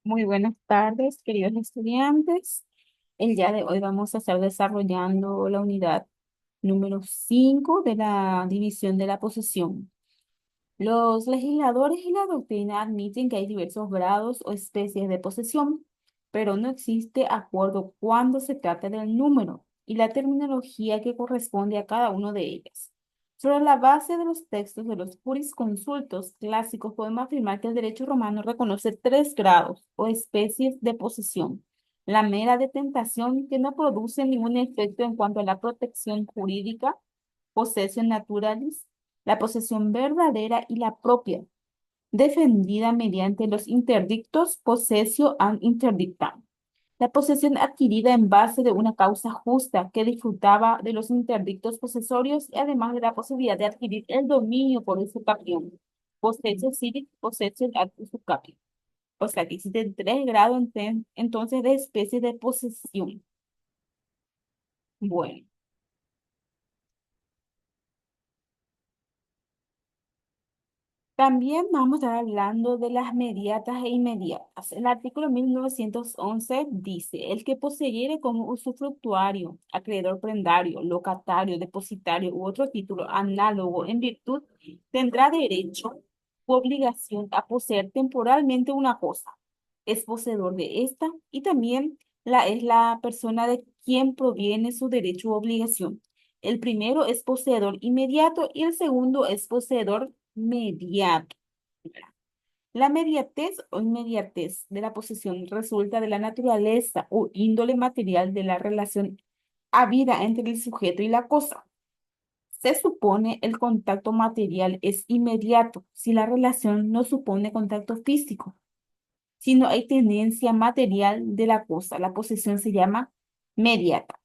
Muy buenas tardes, queridos estudiantes. El día de hoy vamos a estar desarrollando la unidad número 5 de la división de la posesión. Los legisladores y la doctrina admiten que hay diversos grados o especies de posesión, pero no existe acuerdo cuando se trata del número y la terminología que corresponde a cada uno de ellas. Sobre la base de los textos de los jurisconsultos clásicos, podemos afirmar que el derecho romano reconoce tres grados o especies de posesión. La mera detentación, que no produce ningún efecto en cuanto a la protección jurídica, possession naturalis, la posesión verdadera y la propia, defendida mediante los interdictos possessio and interdictam. La posesión adquirida en base de una causa justa que disfrutaba de los interdictos posesorios y además de la posibilidad de adquirir el dominio por usucapión. Possessio sirit, possessio ad usucapión. O sea que existen tres grados entonces de especie de posesión. Bueno. También vamos a estar hablando de las mediatas e inmediatas. El artículo 1911 dice, el que poseyere como usufructuario, acreedor prendario, locatario, depositario u otro título análogo en virtud, tendrá derecho u obligación a poseer temporalmente una cosa. Es poseedor de esta y también es la persona de quien proviene su derecho u obligación. El primero es poseedor inmediato y el segundo es poseedor mediato. La mediatez o inmediatez de la posesión resulta de la naturaleza o índole material de la relación habida entre el sujeto y la cosa. Se supone el contacto material es inmediato si la relación no supone contacto físico. Si no hay tenencia material de la cosa, la posesión se llama mediata.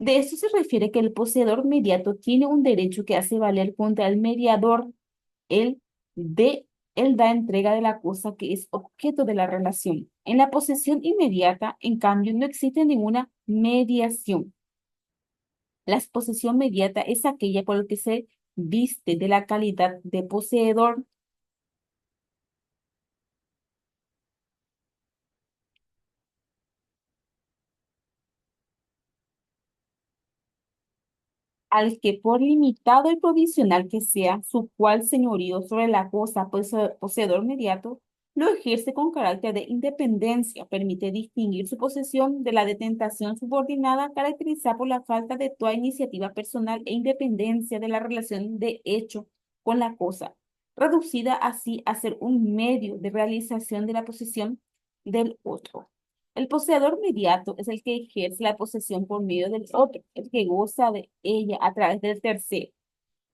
De esto se refiere que el poseedor mediato tiene un derecho que hace valer contra el mediador. Él, de, él da entrega de la cosa que es objeto de la relación. En la posesión inmediata, en cambio, no existe ninguna mediación. La posesión mediata es aquella por la que se viste de la calidad de poseedor al que por limitado y provisional que sea su cual señorío sobre la cosa poseedor mediato, lo ejerce con carácter de independencia, permite distinguir su posesión de la detentación subordinada, caracterizada por la falta de toda iniciativa personal e independencia de la relación de hecho con la cosa, reducida así a ser un medio de realización de la posesión del otro. El poseedor mediato es el que ejerce la posesión por medio del otro, el que goza de ella a través del tercero.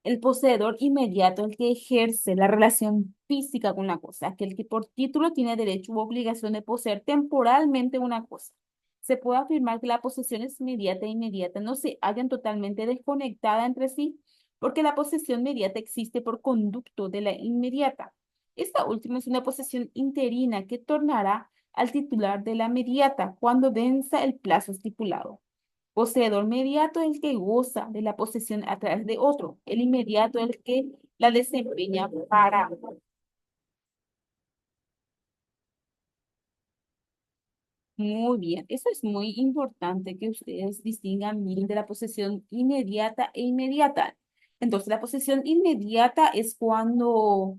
El poseedor inmediato es el que ejerce la relación física con la cosa, aquel que por título tiene derecho u obligación de poseer temporalmente una cosa. Se puede afirmar que las posesiones inmediata e inmediata no se hallan totalmente desconectadas entre sí, porque la posesión inmediata existe por conducto de la inmediata. Esta última es una posesión interina que tornará al titular de la mediata cuando venza el plazo estipulado. Poseedor mediato es el que goza de la posesión a través de otro. El inmediato es el que la desempeña para otro. Muy bien, eso es muy importante que ustedes distingan bien de la posesión inmediata e inmediata. Entonces, la posesión inmediata es cuando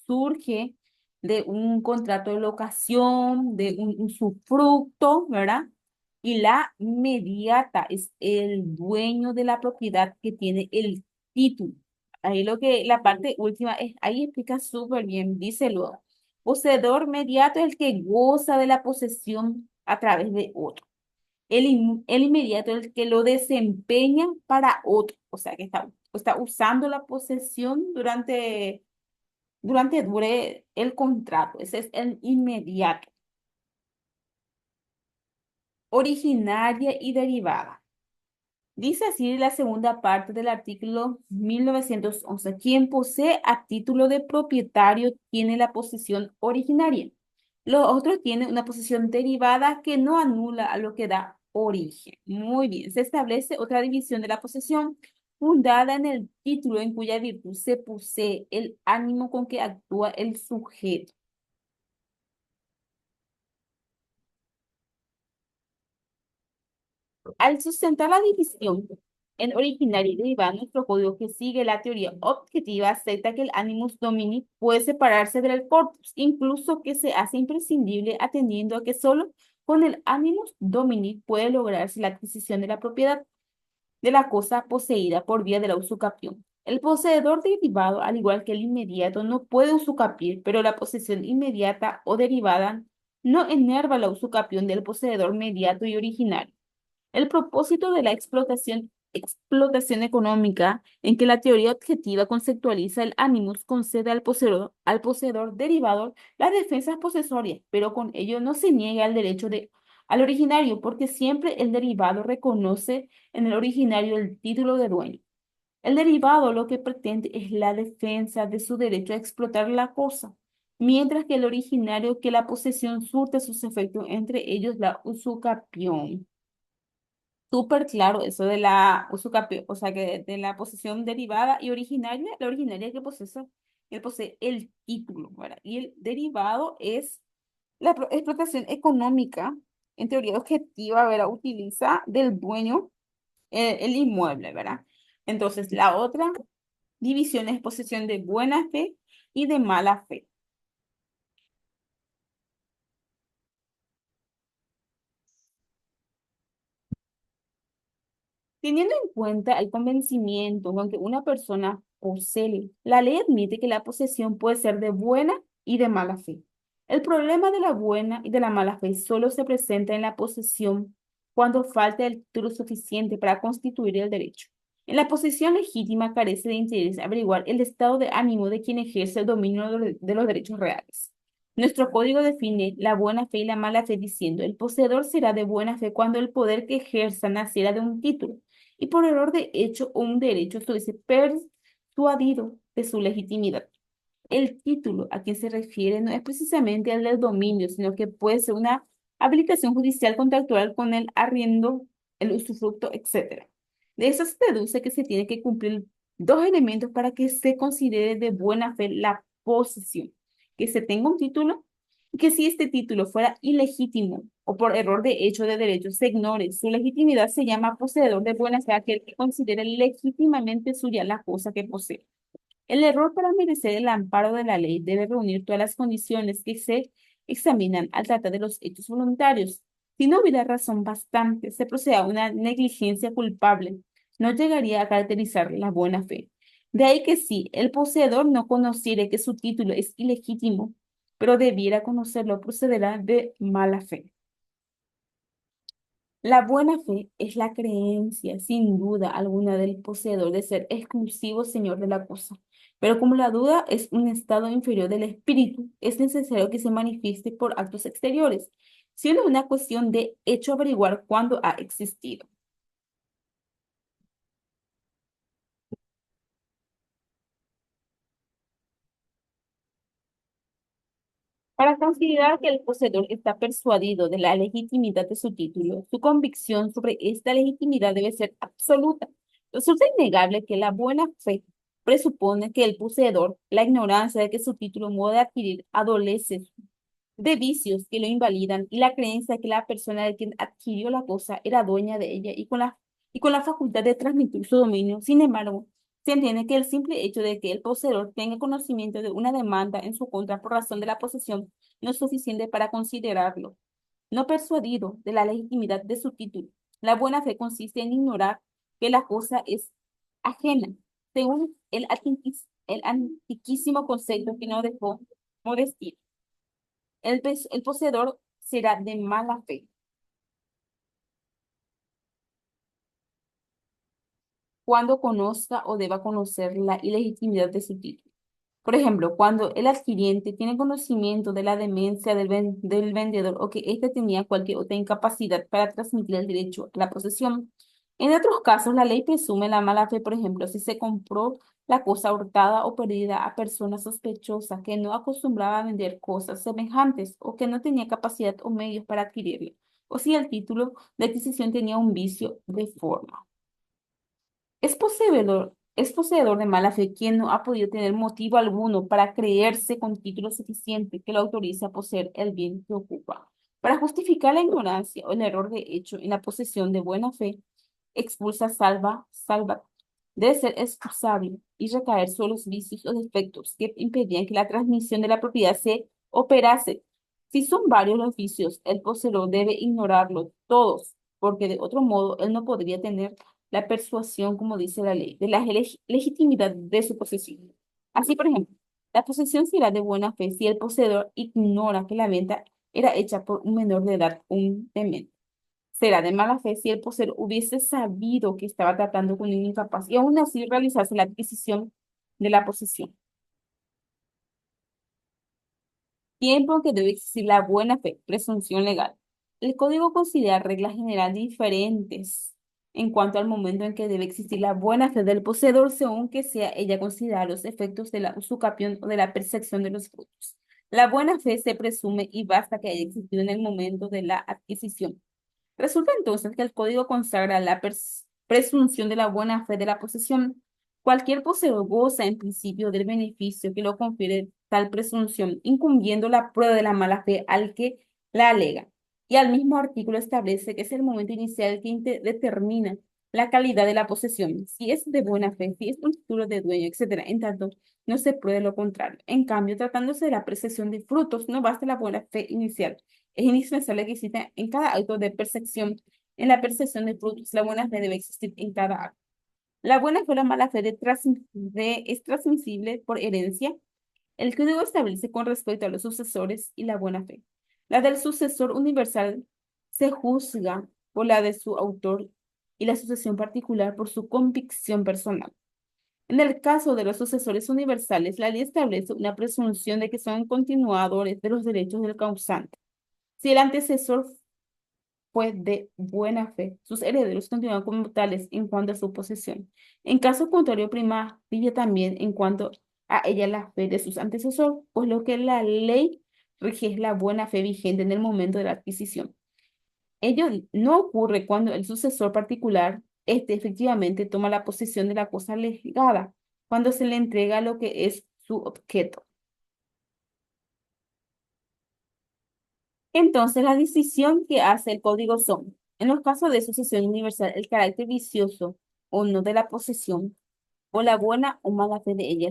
surge de un contrato de locación, de un usufructo, ¿verdad? Y la inmediata es el dueño de la propiedad que tiene el título. Ahí lo que la parte última es, ahí explica súper bien, dice luego. Poseedor mediato es el que goza de la posesión a través de otro. El inmediato es el que lo desempeña para otro. O sea, que está usando la posesión durante dure el contrato. Ese es el inmediato. Originaria y derivada. Dice así la segunda parte del artículo 1911. Quien posee a título de propietario tiene la posesión originaria. Los otros tienen una posesión derivada que no anula a lo que da origen. Muy bien, se establece otra división de la posesión fundada en el título en cuya virtud se posee el ánimo con que actúa el sujeto. Al sustentar la división en originaria y derivada, nuestro código que sigue la teoría objetiva acepta que el animus domini puede separarse del corpus, incluso que se hace imprescindible atendiendo a que solo con el animus domini puede lograrse la adquisición de la propiedad de la cosa poseída por vía de la usucapión. El poseedor derivado, al igual que el inmediato, no puede usucapir, pero la posesión inmediata o derivada no enerva la usucapión del poseedor mediato y originario. El propósito de la explotación económica, en que la teoría objetiva conceptualiza el animus, concede al poseedor derivado las defensas posesorias, pero con ello no se niega el derecho al originario, porque siempre el derivado reconoce en el originario el título de dueño. El derivado lo que pretende es la defensa de su derecho a explotar la cosa, mientras que el originario que la posesión surte sus efectos, entre ellos la usucapión. Súper claro eso de la usucapión, o sea, que de la posesión derivada y originaria, la originaria que posee el título, ¿verdad? Y el derivado es la explotación económica, en teoría objetiva, ¿verdad? Utiliza del dueño el inmueble, ¿verdad? Entonces, la otra división es posesión de buena fe y de mala fe. Teniendo en cuenta el convencimiento con que una persona posee, la ley admite que la posesión puede ser de buena y de mala fe. El problema de la buena y de la mala fe solo se presenta en la posesión cuando falta el título suficiente para constituir el derecho. En la posesión legítima carece de interés averiguar el estado de ánimo de quien ejerce el dominio de los derechos reales. Nuestro código define la buena fe y la mala fe diciendo, el poseedor será de buena fe cuando el poder que ejerza naciera de un título y por error de hecho o un derecho estuviese persuadido de su legitimidad. El título a quien se refiere no es precisamente el del dominio, sino que puede ser una habilitación judicial contractual con el arriendo, el usufructo, etcétera. De eso se deduce que se tiene que cumplir dos elementos para que se considere de buena fe la posesión, que se tenga un título y que si este título fuera ilegítimo o por error de hecho de derecho se ignore su legitimidad, se llama poseedor de buena fe aquel que considere legítimamente suya la cosa que posee. El error para merecer el amparo de la ley debe reunir todas las condiciones que se examinan al tratar de los hechos voluntarios. Si no hubiera razón bastante, se procede a una negligencia culpable. No llegaría a caracterizar la buena fe. De ahí que si el poseedor no conociere que su título es ilegítimo, pero debiera conocerlo, procederá de mala fe. La buena fe es la creencia, sin duda alguna, del poseedor de ser exclusivo señor de la cosa. Pero como la duda es un estado inferior del espíritu, es necesario que se manifieste por actos exteriores, siendo una cuestión de hecho averiguar cuándo ha existido. Para considerar que el poseedor está persuadido de la legitimidad de su título, su convicción sobre esta legitimidad debe ser absoluta. Resulta innegable que la buena fe presupone que el poseedor, la ignorancia de que su título modo de adquirir adolece de vicios que lo invalidan y la creencia de que la persona de quien adquirió la cosa era dueña de ella y con la facultad de transmitir su dominio. Sin embargo, se entiende que el simple hecho de que el poseedor tenga conocimiento de una demanda en su contra por razón de la posesión no es suficiente para considerarlo no persuadido de la legitimidad de su título. La buena fe consiste en ignorar que la cosa es ajena, según el antiquísimo concepto que no dejó Modestia. El poseedor será de mala fe cuando conozca o deba conocer la ilegitimidad de su título. Por ejemplo, cuando el adquiriente tiene conocimiento de la demencia del vendedor o que éste tenía cualquier otra incapacidad para transmitir el derecho a la posesión. En otros casos, la ley presume la mala fe, por ejemplo, si se compró la cosa hurtada o perdida a personas sospechosas que no acostumbraban a vender cosas semejantes o que no tenía capacidad o medios para adquirirla, o si el título de adquisición tenía un vicio de forma. Es poseedor de mala fe quien no ha podido tener motivo alguno para creerse con título suficiente que lo autorice a poseer el bien que ocupa. Para justificar la ignorancia o el error de hecho en la posesión de buena fe, expulsa salva, debe ser excusable y recaer sobre los vicios o defectos que impedían que la transmisión de la propiedad se operase. Si son varios los vicios, el poseedor debe ignorarlos todos, porque de otro modo él no podría tener la persuasión, como dice la ley, de la legitimidad de su posesión. Así, por ejemplo, la posesión será de buena fe si el poseedor ignora que la venta era hecha por un menor de edad, un demente. Será de mala fe si el poseedor hubiese sabido que estaba tratando con un incapaz y aún así realizase la adquisición de la posesión. Tiempo en que debe existir la buena fe, presunción legal. El código considera reglas generales diferentes en cuanto al momento en que debe existir la buena fe del poseedor, según que sea ella considerada los efectos de la usucapión o de la percepción de los frutos. La buena fe se presume y basta que haya existido en el momento de la adquisición. Resulta entonces que el código consagra la presunción de la buena fe de la posesión. Cualquier poseedor goza en principio del beneficio que lo confiere tal presunción, incumbiendo la prueba de la mala fe al que la alega. Y al mismo artículo establece que es el momento inicial que determina la calidad de la posesión, si es de buena fe, si es un título de dueño, etcétera. En tanto, no se pruebe lo contrario. En cambio, tratándose de la apreciación de frutos, no basta la buena fe inicial, es indispensable que exista en cada acto de percepción. En la percepción de frutos, la buena fe debe existir en cada acto. La buena fe o la mala fe es transmisible por herencia. El código establece con respecto a los sucesores y la buena fe. La del sucesor universal se juzga por la de su autor y la sucesión particular por su convicción personal. En el caso de los sucesores universales, la ley establece una presunción de que son continuadores de los derechos del causante. Si el antecesor fue de buena fe, sus herederos continúan como tales en cuanto a su posesión. En caso contrario, prima pide también en cuanto a ella la fe de sus antecesores, pues lo que la ley rige es la buena fe vigente en el momento de la adquisición. Ello no ocurre cuando el sucesor particular efectivamente toma la posesión de la cosa legada, cuando se le entrega lo que es su objeto. Entonces, la decisión que hace el código son, en los casos de sucesión universal, el carácter vicioso o no de la posesión, o la buena o mala fe de ella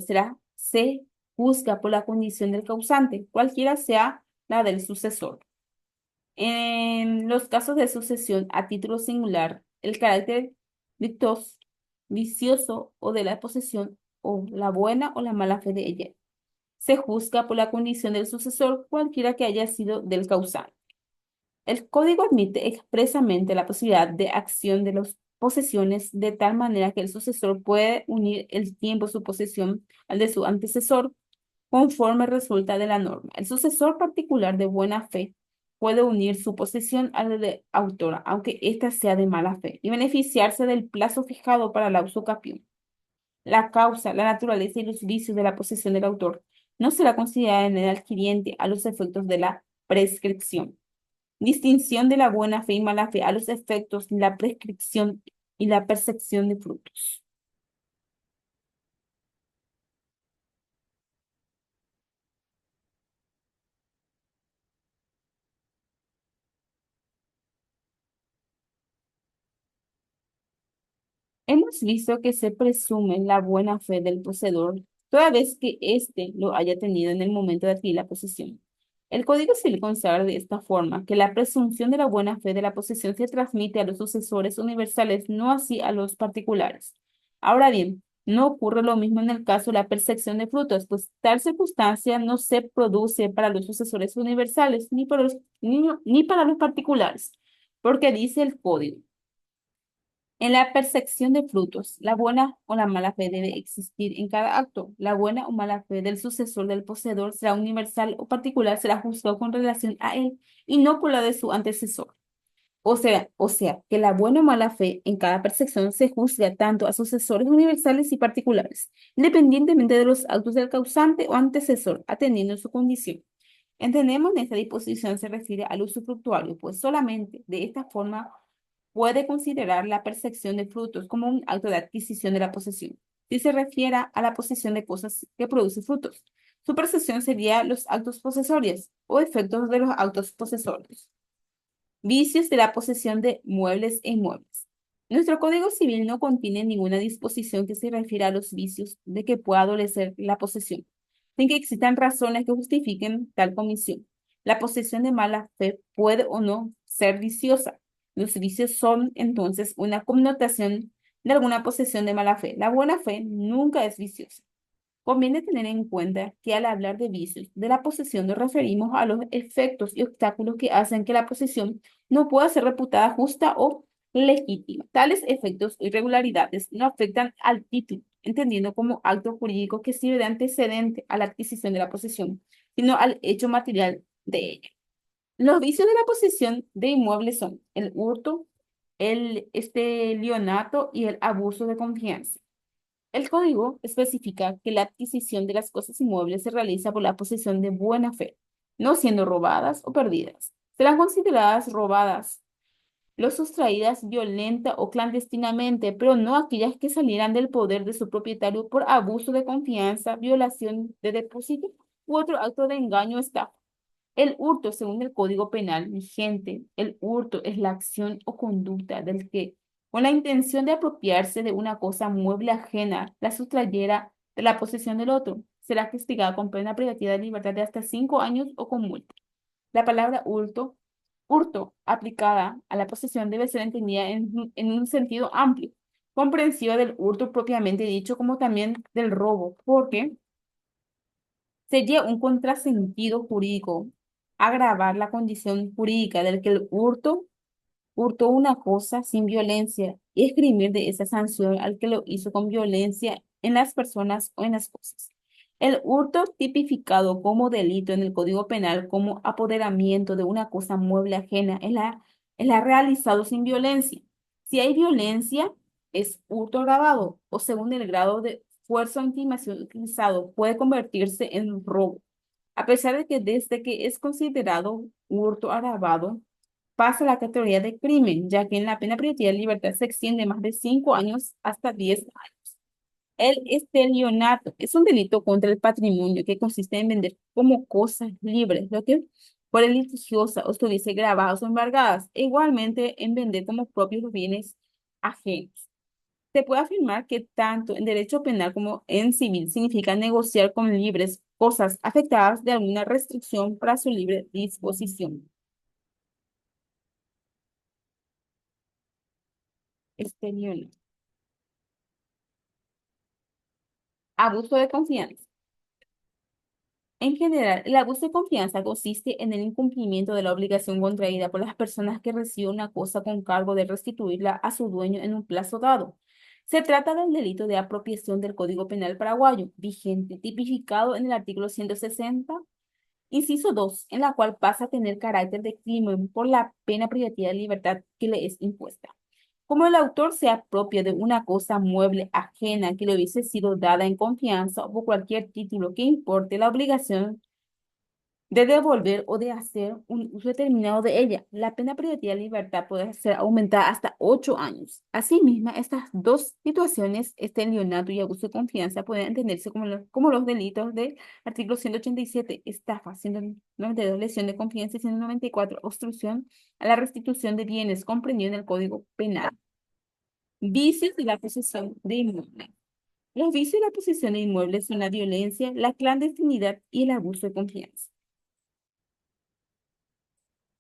se juzga por la condición del causante, cualquiera sea la del sucesor. En los casos de sucesión a título singular, el carácter victos, vicioso o de la posesión, o la buena o la mala fe de ella, se juzga por la condición del sucesor, cualquiera que haya sido del causante. El código admite expresamente la posibilidad de acción de las posesiones de tal manera que el sucesor puede unir el tiempo de su posesión al de su antecesor, conforme resulta de la norma. El sucesor particular de buena fe puede unir su posesión a la de autora, aunque ésta sea de mala fe, y beneficiarse del plazo fijado para la usucapión. La causa, la naturaleza y los vicios de la posesión del autor no será considerada en el adquiriente a los efectos de la prescripción. Distinción de la buena fe y mala fe a los efectos de la prescripción y la percepción de frutos. Hemos visto que se presume la buena fe del poseedor toda vez que éste lo haya tenido en el momento de adquirir la posesión. El Código Civil consagra de esta forma que la presunción de la buena fe de la posesión se transmite a los sucesores universales, no así a los particulares. Ahora bien, no ocurre lo mismo en el caso de la percepción de frutos, pues tal circunstancia no se produce para los sucesores universales ni para los particulares, porque dice el Código. En la percepción de frutos, la buena o la mala fe debe existir en cada acto. La buena o mala fe del sucesor del poseedor será universal o particular, será juzgado con relación a él y no por la de su antecesor. O sea, que la buena o mala fe en cada percepción se juzga tanto a sucesores universales y particulares, independientemente de los actos del causante o antecesor, atendiendo su condición. Entendemos que esta disposición se refiere al uso fructuario, pues solamente de esta forma puede considerar la percepción de frutos como un acto de adquisición de la posesión, si se refiere a la posesión de cosas que producen frutos. Su percepción sería los actos posesorios o efectos de los actos posesorios. Vicios de la posesión de muebles e inmuebles. Nuestro Código Civil no contiene ninguna disposición que se refiera a los vicios de que pueda adolecer la posesión, sin que existan razones que justifiquen tal comisión. La posesión de mala fe puede o no ser viciosa. Los vicios son entonces una connotación de alguna posesión de mala fe. La buena fe nunca es viciosa. Conviene tener en cuenta que al hablar de vicios de la posesión nos referimos a los efectos y obstáculos que hacen que la posesión no pueda ser reputada justa o legítima. Tales efectos o irregularidades no afectan al título, entendiendo como acto jurídico que sirve de antecedente a la adquisición de la posesión, sino al hecho material de ella. Los vicios de la posesión de inmuebles son el hurto, el estelionato y el abuso de confianza. El código especifica que la adquisición de las cosas inmuebles se realiza por la posesión de buena fe, no siendo robadas o perdidas. Serán consideradas robadas los sustraídas violenta o clandestinamente, pero no aquellas que salieran del poder de su propietario por abuso de confianza, violación de depósito u otro acto de engaño o estafa. El hurto, según el Código Penal vigente, el hurto es la acción o conducta del que, con la intención de apropiarse de una cosa mueble ajena, la sustrayera de la posesión del otro. Será castigada con pena privativa de libertad de hasta 5 años o con multa. La palabra hurto, aplicada a la posesión, debe ser entendida en un sentido amplio, comprensiva del hurto propiamente dicho, como también del robo, porque sería un contrasentido jurídico agravar la condición jurídica del que el hurtó una cosa sin violencia y esgrimir de esa sanción al que lo hizo con violencia en las personas o en las cosas. El hurto tipificado como delito en el Código Penal como apoderamiento de una cosa mueble ajena es la realizado sin violencia. Si hay violencia, es hurto agravado o según el grado de fuerza o intimidación utilizado, puede convertirse en robo. A pesar de que desde que es considerado hurto agravado, pasa a la categoría de crimen, ya que en la pena privativa de libertad se extiende más de 5 años hasta 10 años. El estelionato es un delito contra el patrimonio que consiste en vender como cosas libres, lo que fuera litigiosa o estuviese grabadas o embargadas, e igualmente en vender como propios los bienes ajenos. Se puede afirmar que tanto en derecho penal como en civil significa negociar con libres cosas afectadas de alguna restricción para su libre disposición. Estelionato. Abuso de confianza. En general, el abuso de confianza consiste en el incumplimiento de la obligación contraída por las personas que reciben una cosa con cargo de restituirla a su dueño en un plazo dado. Se trata del delito de apropiación del Código Penal paraguayo, vigente, tipificado en el artículo 160, inciso 2, en la cual pasa a tener carácter de crimen por la pena privativa de libertad que le es impuesta. Como el autor se apropia de una cosa mueble ajena que le hubiese sido dada en confianza o por cualquier título que importe la obligación de devolver o de hacer un uso determinado de ella, la pena privativa de libertad puede ser aumentada hasta 8 años. Asimismo, estas dos situaciones, estelionato y abuso de confianza, pueden entenderse como los delitos del artículo 187, estafa, 192, lesión de confianza y 194, obstrucción a la restitución de bienes, comprendido en el Código Penal. Vicios de la posesión de inmuebles. Los vicios de la posesión de inmuebles son la violencia, la clandestinidad y el abuso de confianza.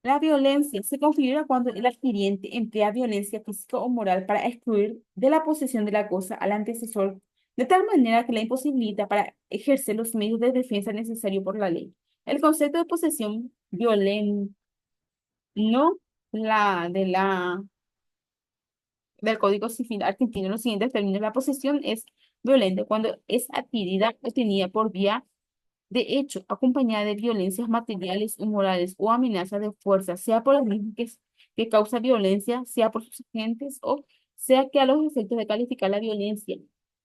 La violencia se configura cuando el adquiriente emplea violencia física o moral para excluir de la posesión de la cosa al antecesor, de tal manera que la imposibilita para ejercer los medios de defensa necesarios por la ley. El concepto de posesión violenta, no la de la del Código Civil argentino, en los siguientes términos, la posesión es violenta cuando es adquirida o tenida por vía de hecho, acompañada de violencias materiales o morales o amenazas de fuerza, sea por el mismo que causa violencia, sea por sus agentes o sea que a los efectos de calificar la violencia.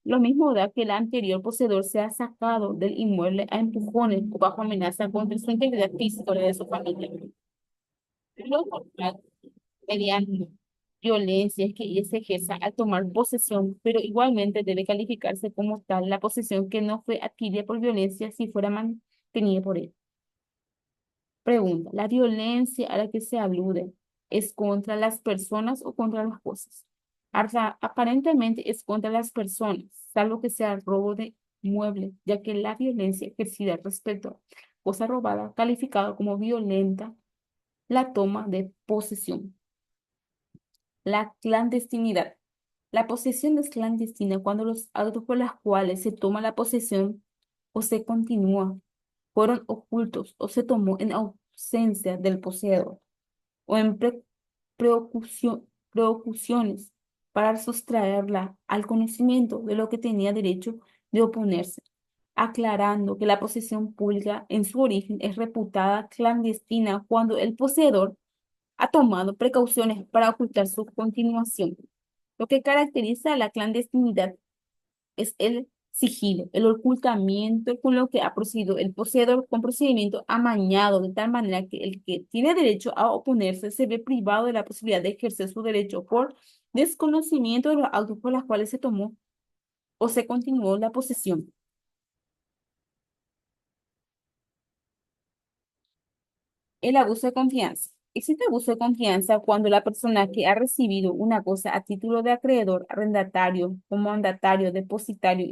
Lo mismo da que el anterior poseedor sea sacado del inmueble a empujones o bajo amenaza contra su integridad física o la de su familia. Lo contrario, mediante violencia es que se ejerza al tomar posesión, pero igualmente debe calificarse como tal la posesión que no fue adquirida por violencia si fuera mantenida por él. Pregunta, ¿la violencia a la que se alude ¿Es contra las personas o contra las cosas? Aparentemente es contra las personas, salvo que sea robo de mueble, ya que la violencia ejercida respecto a cosa robada, calificado como violenta, la toma de posesión. La clandestinidad. La posesión es clandestina cuando los actos por los cuales se toma la posesión o se continúa fueron ocultos o se tomó en ausencia del poseedor o en precauciones para sustraerla al conocimiento de lo que tenía derecho de oponerse, aclarando que la posesión pública en su origen es reputada clandestina cuando el poseedor ha tomado precauciones para ocultar su continuación. Lo que caracteriza a la clandestinidad es el sigilo, el ocultamiento con lo que ha procedido el poseedor con procedimiento amañado, de tal manera que el que tiene derecho a oponerse se ve privado de la posibilidad de ejercer su derecho por desconocimiento de los actos por los cuales se tomó o se continuó la posesión. El abuso de confianza. Existe abuso de confianza cuando la persona que ha recibido una cosa a título de acreedor, arrendatario, comandatario, depositario,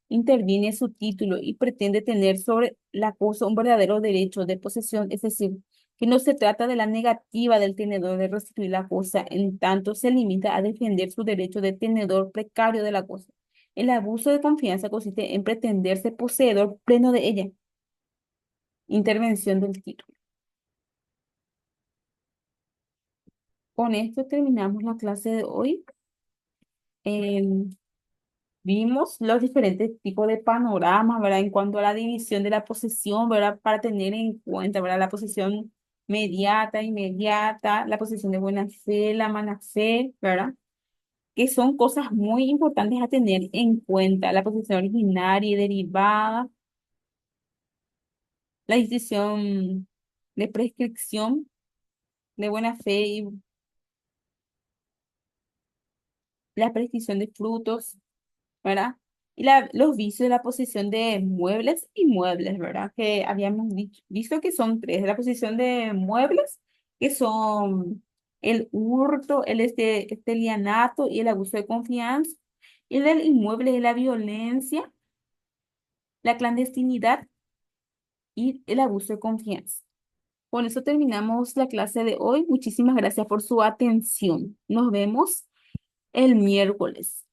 interviene su título y pretende tener sobre la cosa un verdadero derecho de posesión, es decir, que no se trata de la negativa del tenedor de restituir la cosa, en tanto se limita a defender su derecho de tenedor precario de la cosa. El abuso de confianza consiste en pretenderse poseedor pleno de ella. Intervención del título. Con esto terminamos la clase de hoy. Em, Vimos los diferentes tipos de panoramas, ¿verdad? En cuanto a la división de la posesión, ¿verdad? Para tener en cuenta, ¿verdad? La posesión mediata, inmediata, la posesión de buena fe, la mala fe, ¿verdad? Que son cosas muy importantes a tener en cuenta. La posesión originaria y derivada, la distinción de prescripción de buena fe y la prescripción de frutos, ¿verdad? Y los vicios de la posesión de muebles y muebles, ¿verdad? Que habíamos visto que son tres. La posesión de muebles, que son el hurto, el estelianato y el abuso de confianza. Y el del inmueble es la violencia, la clandestinidad y el abuso de confianza. Con eso terminamos la clase de hoy. Muchísimas gracias por su atención. Nos vemos el miércoles.